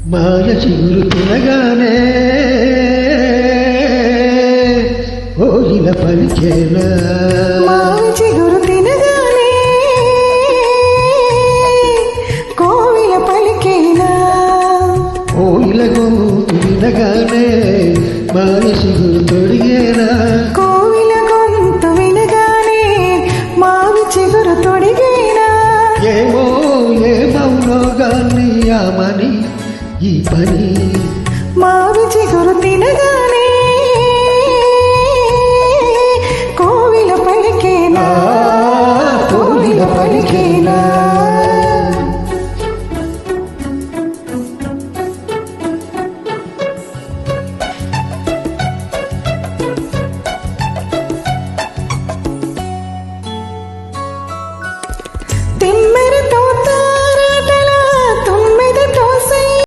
మాయ చిగురు తినగానే కోయిల పలికేనా మాయ చిగురు తినగానే కోయిల పలికేనా కోయిల గొంతు వినగానే మాయ చిగురు తొడిగేనా కోయిల గొంతు వినగానే మావి చిగురు తొడిగేనా ఏమో ఏమవునో గాని ఆమని ఈ పని మావి చిగురు తినగానే కోవిల పలికేనా కోయిల పలికేనా